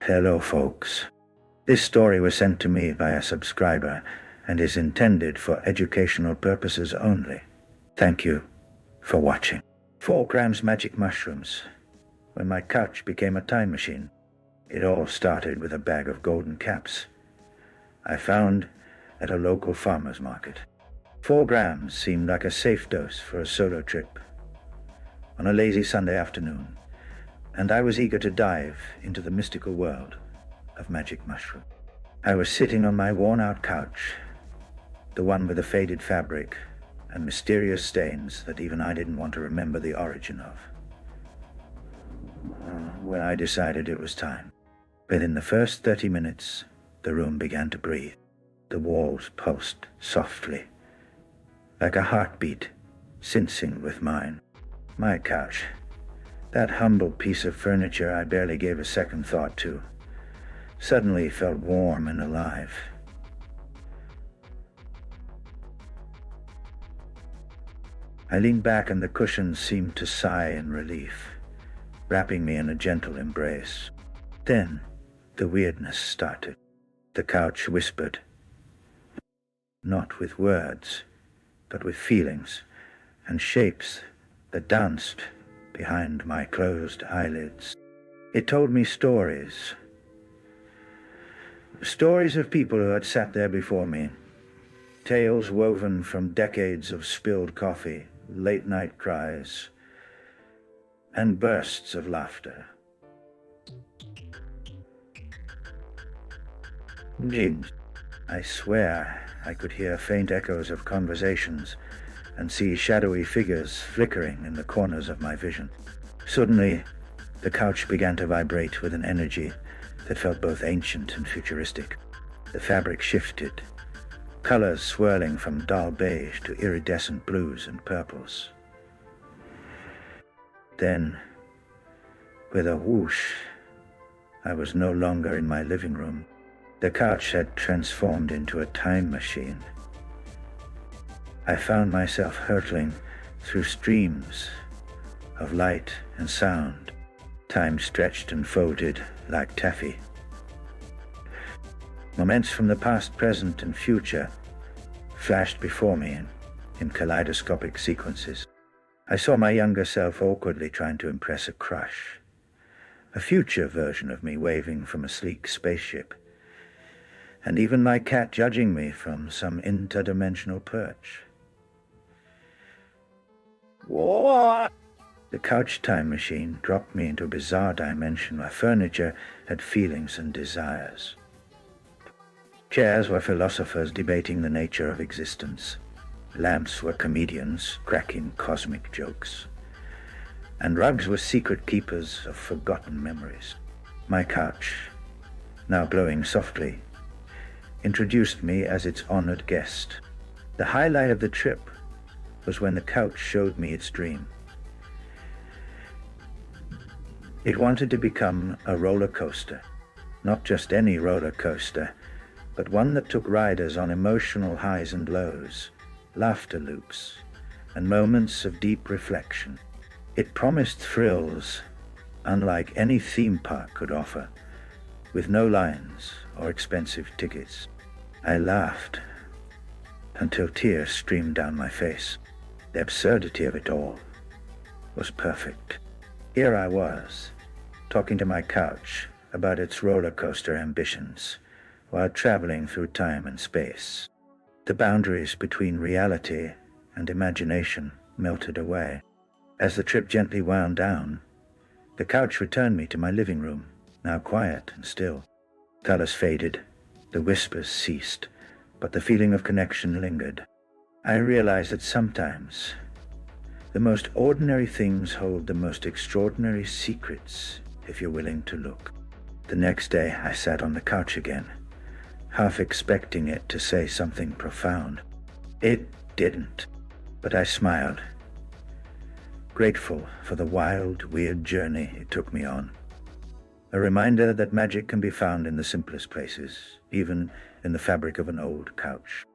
Hello, folks. This story was sent to me by a subscriber and is intended for educational purposes only. Thank you for watching. 4 grams magic mushrooms. When my couch became a time machine, it all started with a bag of golden caps I found at a local farmer's market. 4 grams seemed like a safe dose for a solo trip on a lazy Sunday afternoon, and I was eager to dive into the mystical world of magic mushroom. I was sitting on my worn-out couch, the one with the faded fabric and mysterious stains that even I didn't want to remember the origin of, when I decided it was time. Within the first 30 minutes, the room began to breathe. The walls pulsed softly, like a heartbeat syncing with mine. My couch, that humble piece of furniture I barely gave a second thought to, suddenly felt warm and alive. I leaned back and the cushions seemed to sigh in relief, wrapping me in a gentle embrace. Then the weirdness started. The couch whispered, not with words, but with feelings and shapes that danced behind my closed eyelids. It told me stories of people who had sat there before me, tales woven from decades of spilled coffee, late-night cries, and bursts of laughter. Dreams. I swear I could hear faint echoes of conversations and see shadowy figures flickering in the corners of my vision. Suddenly, the couch began to vibrate with an energy that felt both ancient and futuristic. The fabric shifted, colors swirling from dull beige to iridescent blues and purples. Then, with a whoosh, I was no longer in my living room. The couch had transformed into a time machine. I found myself hurtling through streams of light and sound. Time stretched and folded like taffy. Moments from the past, present, and future flashed before me in kaleidoscopic sequences. I saw my younger self awkwardly trying to impress a crush, a future version of me waving from a sleek spaceship, and even my cat judging me from some interdimensional perch. Whoa! The couch time machine dropped me into a bizarre dimension where furniture had feelings and desires. Chairs were philosophers debating the nature of existence. Lamps were comedians cracking cosmic jokes. And rugs were secret keepers of forgotten memories. My couch, now glowing softly, introduced me as its honored guest. The highlight of the trip was when the couch showed me its dream. It wanted to become a roller coaster, not just any roller coaster, but one that took riders on emotional highs and lows, laughter loops, and moments of deep reflection. It promised thrills unlike any theme park could offer, with no lines or expensive tickets. I laughed until tears streamed down my face. The absurdity of it all was perfect. Here I was, talking to my couch about its roller coaster ambitions, while traveling through time and space. The boundaries between reality and imagination melted away. As the trip gently wound down, the couch returned me to my living room, now quiet and still. Colors faded, the whispers ceased, but the feeling of connection lingered. I realized that sometimes the most ordinary things hold the most extraordinary secrets if you're willing to look. The next day I sat on the couch again, half expecting it to say something profound. It didn't, but I smiled, grateful for the wild, weird journey it took me on. A reminder that magic can be found in the simplest places, even in the fabric of an old couch.